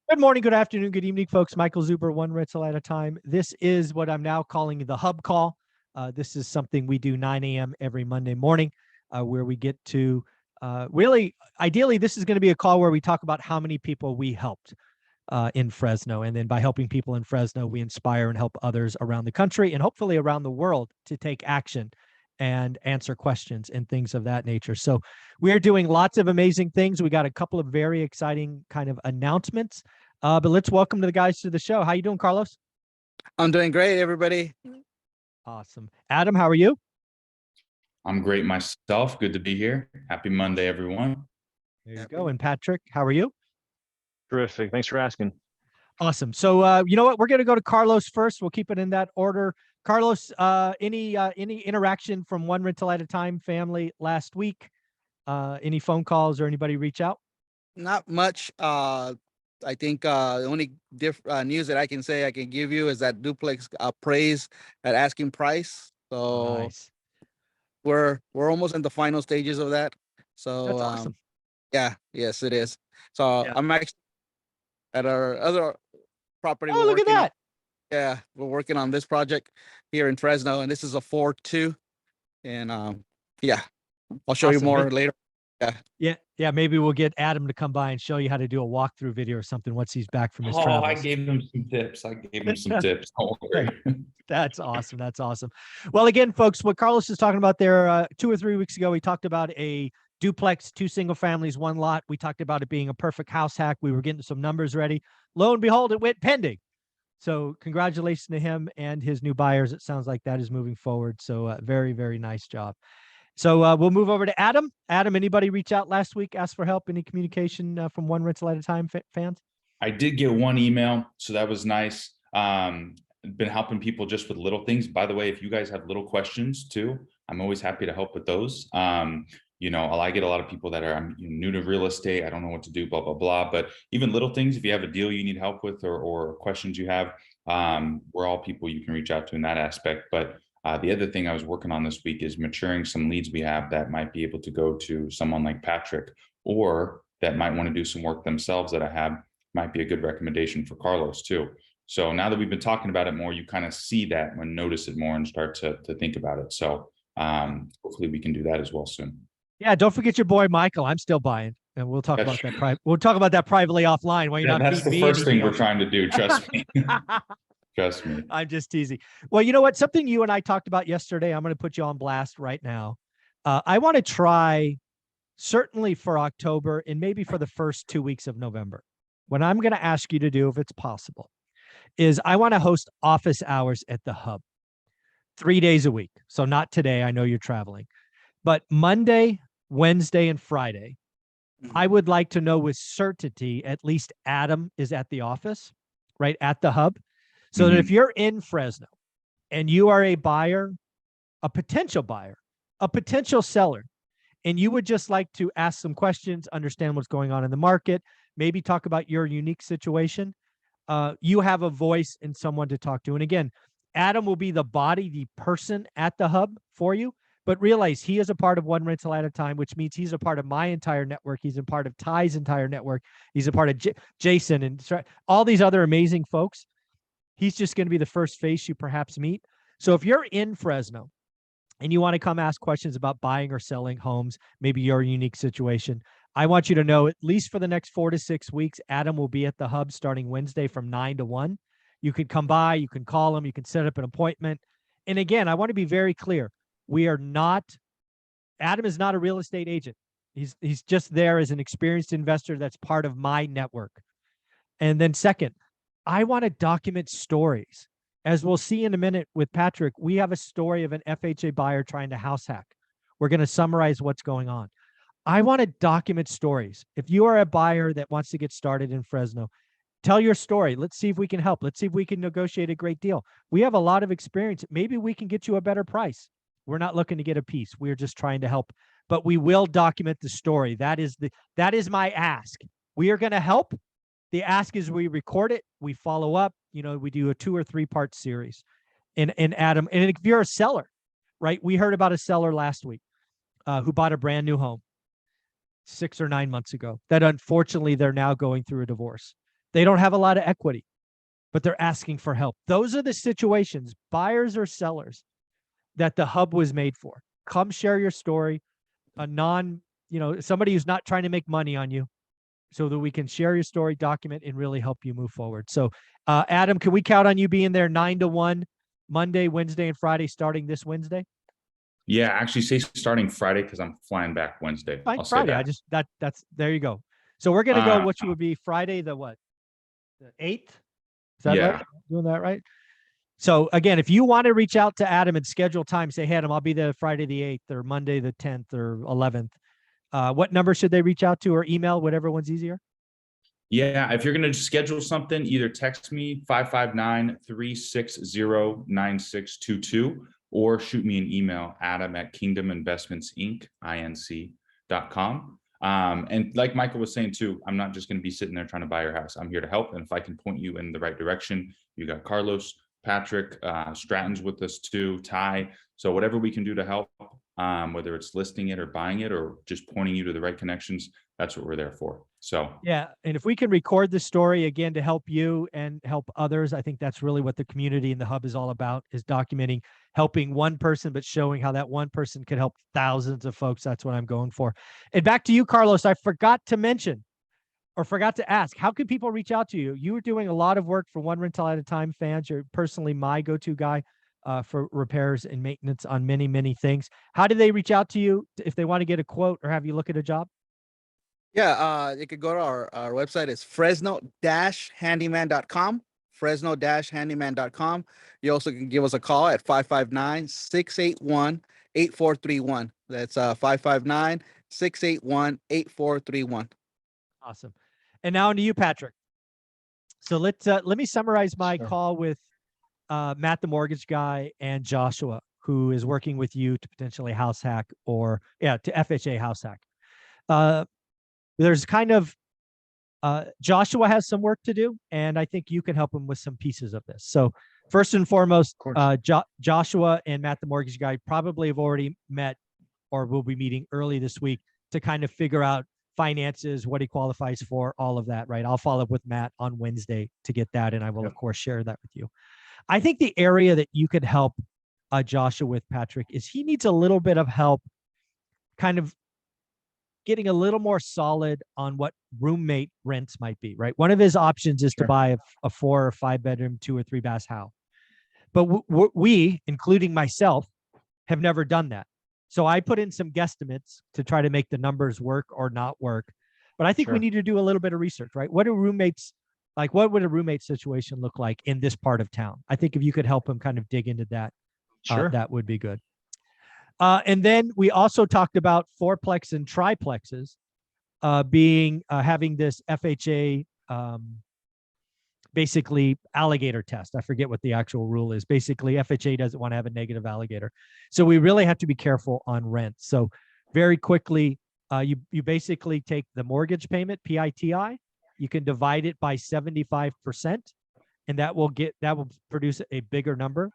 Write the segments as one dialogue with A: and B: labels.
A: Good morning, good afternoon, good evening, folks. Michael Zuber, one rental at a time. This is what I'm now calling the hub call. This is something we do 9 a.m. every Monday morning, where we get to really, ideally, this is going to be a call where we talk about how many people we helped in Fresno. And then by helping people in Fresno, we inspire and help others around the country and hopefully around the world to take action and answer questions and things of that nature. So we're doing lots of amazing things. We got a couple of very exciting kind of announcements. But let's welcome the guys to the show. How you doing, Carlos?
B: I'm doing great, everybody.
A: Awesome. Adam, how are you?
C: I'm great myself. Good to be here. Happy Monday, everyone.
A: There you go. And Patrick, how are you?
D: Terrific. Thanks for asking.
A: Awesome. So you know what? We're going to go to Carlos first. We'll keep it in that order. Carlos, any interaction from One Rental at a Time family last week? Any phone calls or anybody reach out?
B: Not much. I think the only news that I can give you is that duplex appraised at asking price. So
A: Nice.
B: we're almost in the final stages of that. So
A: That's awesome.
B: yes, it is. So
A: Yeah.
B: I'm actually at our other property.
A: Oh, look at that.
B: We're working on this project here in Fresno, and this is a 4-2. And I'll show you
A: Awesome.
B: more later.
A: Yeah. Maybe we'll get Adam to come by and show you how to do a walkthrough video or something once he's back from his travels.
C: I gave him some tips. Don't worry.
A: That's awesome. That's awesome. Well, again, folks, what Carlos is talking about there, 2 or 3 weeks ago, we talked about a duplex, 2 single families, 1 lot. We talked about it being a perfect house hack. We were getting some numbers ready. Lo and behold, it went pending. So congratulations to him and his new buyers. It sounds like that is moving forward. So very, very nice job. So we'll move over to Adam. Adam, anybody reach out last week, ask for help? Any communication from One Rental at a Time fans?
C: I did get 1 email, so that was nice. Been helping people just with little things. By the way, if you guys have little questions too, I'm always happy to help with those. You know, I get a lot of people that are new to real estate. I don't know what to do, blah, blah, blah. But even little things, if you have a deal you need help with or questions you have, we're all people you can reach out to in that aspect. But the other thing I was working on this week is maturing some leads we have that might be able to go to someone like Patrick, or that might want to do some work themselves that I have, might be a good recommendation for Carlos too. So now that we've been talking about it more, you kind of see that and notice it more and start to think about it. So hopefully we can do that as well soon.
A: Yeah, don't forget your boy Michael. I'm still buying, and we'll talk about that. We'll talk about that privately offline. Why you're not
C: that's the first thing we're trying to do. Trust me. Trust me.
A: I'm just teasing. Well, you know what? Something you and I talked about yesterday, I'm going to put you on blast right now. I want to try, certainly for October and maybe for the first 2 weeks of November. What I'm going to ask you to do, if it's possible, is I want to host office hours at the hub 3 days a week. So not today. I know you're traveling. But Monday, Wednesday, and Friday, I would like to know with certainty at least Adam is at the office, right, at the hub. So that if you're in Fresno and you are a buyer, a potential seller, and you would just like to ask some questions, understand what's going on in the market, maybe talk about your unique situation, you have a voice and someone to talk to. And again, Adam will be the body, the person at the hub for you. But realize he is a part of One Rental at a Time, which means he's a part of my entire network. He's a part of Ty's entire network. He's a part of Jason and all these other amazing folks. He's just going to be the first face you perhaps meet. So if you're in Fresno and you want to come ask questions about buying or selling homes, maybe your unique situation, I want you to know at least for the next 4 to 6 weeks, Adam will be at the hub starting Wednesday from 9 to 1. You can come by, you can call him, you can set up an appointment. And again, I want to be very clear. Adam is not a real estate agent. He's just there as an experienced investor that's part of my network. And then second, I want to document stories. As we'll see in a minute with Patrick, we have a story of an FHA buyer trying to house hack. We're going to summarize what's going on. I want to document stories. If you are a buyer that wants to get started in Fresno, tell your story. Let's see if we can help. Let's see if we can negotiate a great deal. We have a lot of experience. Maybe we can get you a better price. We're not looking to get a piece. We're just trying to help, but we will document the story. That is my ask. We are going to help. The ask is we record it, we follow up, we do a 2 or 3 part series. And Adam, and if you're a seller, right? We heard about a seller last week who bought a brand new home 6 or 9 months ago that unfortunately they're now going through a divorce. They don't have a lot of equity, but they're asking for help. Those are the situations, buyers or sellers, that the hub was made for. Come share your story, somebody who's not trying to make money on you, so that we can share your story, document, and really help you move forward. So, Adam, can we count on you being there 9 to 1, Monday, Wednesday, and Friday, starting this Wednesday?
C: Yeah, actually say starting Friday because I'm flying back Wednesday.
A: Fine,
C: I'll say
A: Friday.
C: that.
A: That's there you go. So we're gonna go, which would be Friday the what? The 8th? Is that
C: Yeah.
A: right? Doing that right? So again, if you want to reach out to Adam and schedule time, say, hey, Adam, I'll be there Friday the 8th or Monday the 10th or 11th. What number should they reach out to, or email, whatever one's easier?
C: Yeah, if you're going to schedule something, either text me 559-360-9622 or shoot me an email, adam@kingdominvestmentsinc.com. And like Michael was saying too, I'm not just going to be sitting there trying to buy your house. I'm here to help. And if I can point you in the right direction, you got Carlos, Patrick, Stratton's with us too, Ty. So whatever we can do to help, whether it's listing it or buying it or just pointing you to the right connections, that's what we're there for. So
A: yeah, and if we can record the story again to help you and help others, I think that's really what the community and the hub is all about, is documenting, helping one person, but showing how that one person could help thousands of folks. That's what I'm going for. And back to you, Carlos. I forgot to mention or forgot to ask, how can people reach out to you? You were doing a lot of work for One Rental at a Time fans. You're personally my go-to guy for repairs and maintenance on many, many things. How do they reach out to you if they want to get a quote or have you look at a job?
B: Yeah, you could go to our website. It's fresno-handyman.com, fresno-handyman.com. You also can give us a call at 559-681-8431. That's 559-681-8431.
A: Awesome. And now on to you, Patrick. So let me summarize my call with Matt, the mortgage guy, and Joshua, who is working with you to potentially house hack to FHA house hack. There's kind of Joshua has some work to do, and I think you can help him with some pieces of this. So first and foremost, Joshua and Matt, the mortgage guy, probably have already met or will be meeting early this week to kind of figure out finances, what he qualifies for, all of that, right? I'll follow up with Matt on Wednesday to get that, and I will, of course, share that with you. I think the area that you could help Joshua with, Patrick, is he needs a little bit of help kind of getting a little more solid on what roommate rents might be, right? One of his options is to buy a 4 or 5 bedroom, 2 or 3 bath house. But we, including myself, have never done that. So I put in some guesstimates to try to make the numbers work or not work. But I think we need to do a little bit of research, right? What do roommates, like what would a roommate situation look like in this part of town? I think if you could help him kind of dig into that, that would be good. And then we also talked about fourplex and triplexes having this FHA basically alligator test. I forget what the actual rule is. Basically, FHA doesn't want to have a negative alligator. So we really have to be careful on rent. So very quickly, you basically take the mortgage payment, PITI, you can divide it by 75%, and that will produce a bigger number.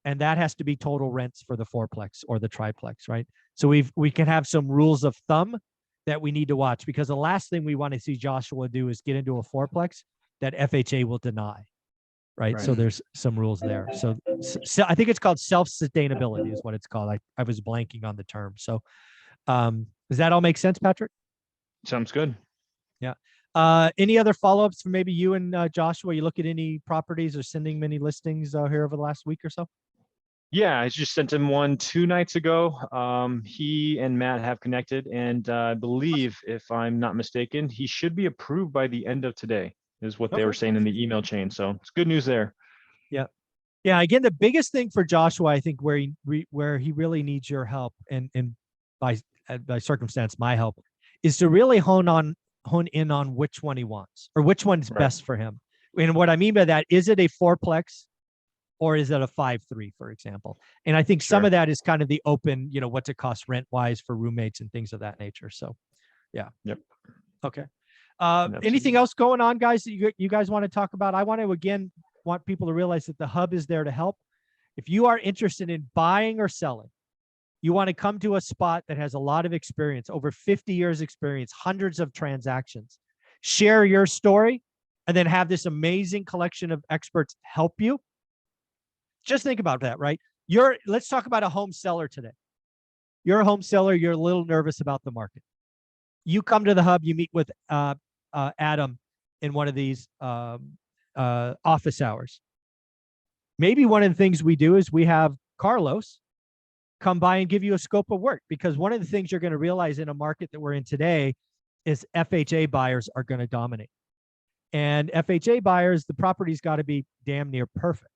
A: And that has to be total rents for the fourplex or the triplex, right? So we can have some rules of thumb that we need to watch, because the last thing we want to see Joshua do is get into a fourplex that FHA will deny, right? So there's some rules there. So I think it's called self-sustainability is what it's called. I was blanking on the term. So does that all make sense, Patrick?
D: Sounds good.
A: Yeah. Any other follow-ups from maybe you and Joshua? You look at any properties or sending many listings here over the last week or so?
D: Yeah, I just sent him one 2 nights ago. He and Matt have connected, and I believe, if I'm not mistaken, he should be approved by the end of today, is what they were saying in the email chain. So it's good news there. Yeah.
A: Yeah. Again, the biggest thing for Joshua, I think, where he really needs your help, and by circumstance, my help, is to really hone in on which one he wants or which one's best for him. And what I mean by that, is it a fourplex or is it a 5-3, for example? And I think some of that is kind of the open, what's it cost rent wise for roommates and things of that nature. So yeah.
D: Yep.
A: Okay. Anything else going on, guys, that you guys want to talk about? I want people to realize that the hub is there to help. If you are interested in buying or selling, you want to come to a spot that has a lot of experience, over 50 years experience, hundreds of transactions. Share your story, and then have this amazing collection of experts help you. Just think about that, right? Let's talk about a home seller today. You're a home seller. You're a little nervous about the market. You come to the hub, you meet with Adam in one of these office hours. Maybe one of the things we do is we have Carlos come by and give you a scope of work, because one of the things you're going to realize in a market that we're in today is FHA buyers are going to dominate. And FHA buyers, the property's got to be damn near perfect.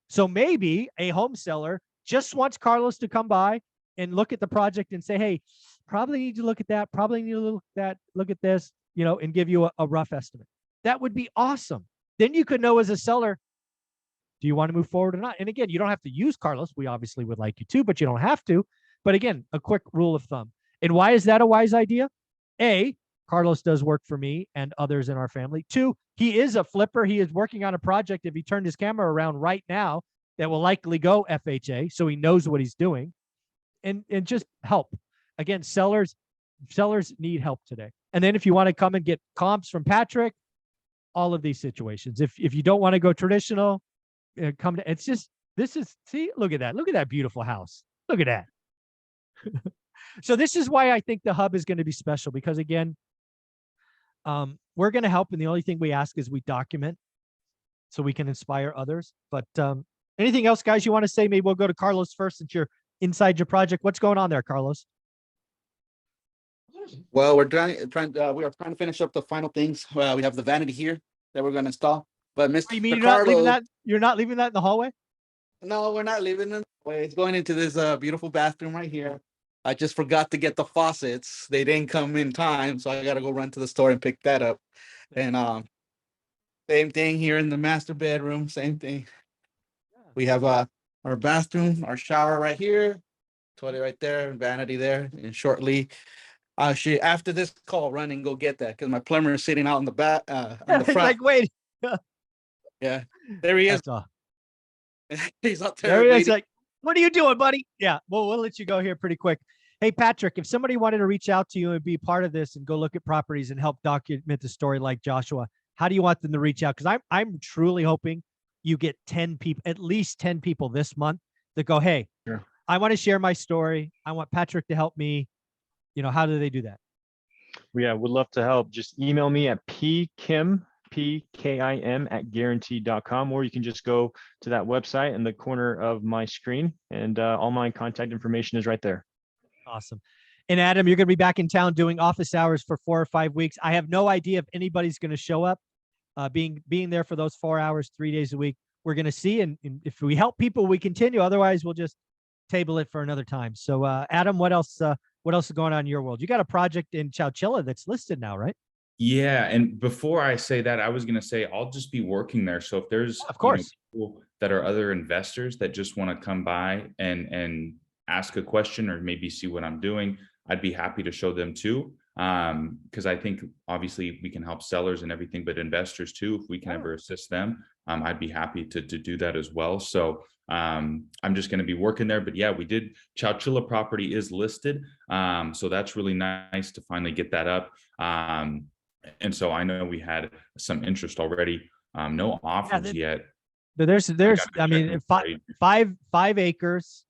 A: So maybe a home seller just wants Carlos to come by and look at the project and say, hey, probably need to look at that, probably need to look at that, look at this, and give you a rough estimate. That would be awesome. Then you could know as a seller, do you want to move forward or not? And again, you don't have to use Carlos. We obviously would like you to, but you don't have to. But again, a quick rule of thumb. And why is that a wise idea? A, Carlos does work for me and others in our family. 2, he is a flipper. He is working on a project, if he turned his camera around right now, that will likely go FHA. So he knows what he's doing. And just help. Again, sellers need help today. And then if you want to come and get comps from Patrick, all of these situations. If you don't want to go traditional, come to, see, look at that beautiful house. Look at that. So this is why I think the hub is going to be special, because again, we're going to help. And the only thing we ask is we document so we can inspire others. But anything else, guys, you want to say? Maybe we'll go to Carlos first, since you're inside your project. What's going on there, Carlos?
B: Well, we are trying to finish up the final things. We have the vanity here that we're going to install. But Mr.
A: You mean
B: Carlos,
A: you're not leaving that in the hallway?
B: no, we're not leaving it away. It's going into this beautiful bathroom right here. I just forgot to get the faucets. They didn't come in time, so I got to go run to the store and pick that up. And same thing here in the master bedroom. Same thing. We have our bathroom, our shower right here, toilet right there, vanity there. And shortly, after this call, run and go get that, because my plumber is sitting out in the back on the front.
A: Like, wait.
B: Yeah, there he is.
A: That's all.
B: He's out there.
A: There he is.
B: waiting.
A: Like, what are you doing, buddy? Yeah, well, we'll let you go here pretty quick. Hey, Patrick, if somebody wanted to reach out to you and be part of this and go look at properties and help document the story like Joshua, how do you want them to reach out? Because I'm truly hoping you get 10 people, at least 10 people this month that go, hey,
D: Sure.
A: I want to share my story. I want Patrick to help me. How do they do that?
D: Yeah, would love to help. Just email me at pkim at guaranteed.com, or you can just go to that website in the corner of my screen, and all my contact information is right there.
A: Awesome. And Adam, you're going to be back in town doing office hours for 4 or 5 weeks. I have no idea if anybody's going to show up. Being there for those 4 hours, 3 days a week, we're going to see. And if we help people, we continue. Otherwise, we'll just table it for another time. So, Adam, what else is going on in your world? You got a project in Chowchilla that's listed now, right?
C: Yeah, and before I say that, I was going to say I'll just be working there. So if there's
A: Of course.
C: people that are other investors that just want to come by and ask a question or maybe see what I'm doing, I'd be happy to show them too. Because I think obviously we can help sellers and everything, but investors too, if we can ever assist them, I'd be happy to do that as well. So I'm just going to be working there. But yeah, we did. Chowchilla property is listed. So that's really nice to finally get that up. And so I know we had some interest already. No offers yet.
A: There's I mean, 5 acres,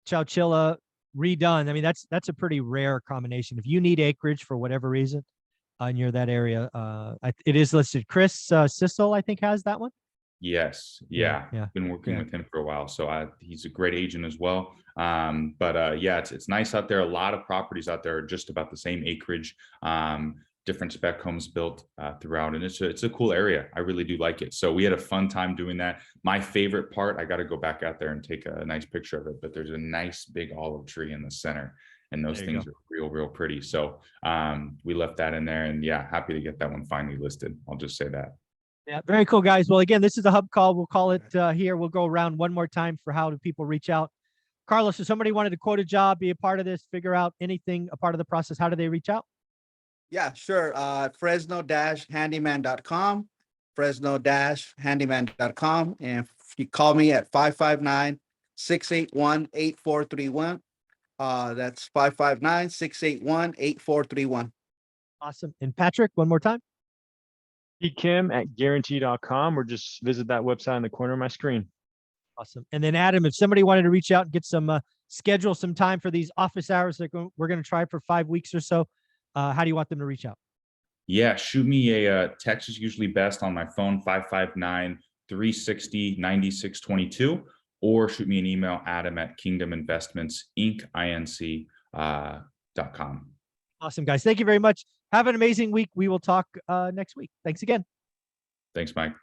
A: Chowchilla redone. I mean, that's a pretty rare combination. If you need acreage for whatever reason, near that area, it is listed. Chris Sissel, I think, has that one.
C: Yes. Yeah. Been working with him for a while. So he's a great agent as well. But yeah, it's nice out there. A lot of properties out there are just about the same acreage. Different spec homes built throughout, and it's a cool area. I really do like it. So we had a fun time doing that. My favorite part, I got to go back out there and take a nice picture of it, but there's a nice big olive tree in the center, and those things are real pretty. So we left that in there, and yeah, happy to get that one finally listed. I'll just say that.
A: Yeah, very cool, guys. Well, again, this is a hub call. We'll call it here. We'll go around one more time for how do people reach out. Carlos, if somebody wanted to quote a job, be a part of this, figure out anything, a part of the process, how do they reach out?
B: Yeah, sure. Fresno-handyman.com, Fresno-handyman.com. And you call me at 559-681-8431. That's 559-681-8431.
A: Awesome. And Patrick, one more time.
D: pkim@guarantee.com, or just visit that website in the corner of my screen.
A: Awesome. And then Adam, if somebody wanted to reach out and get some schedule some time for these office hours that we're going to try for 5 weeks or so, how do you want them to reach out?
C: Yeah, shoot me a text is usually best on my phone, 559-360-9622, or shoot me an email, adam@kingdominvestmentsinc.com.
A: Awesome, guys. Thank you very much. Have an amazing week. We will talk next week. Thanks again.
C: Thanks, Mike.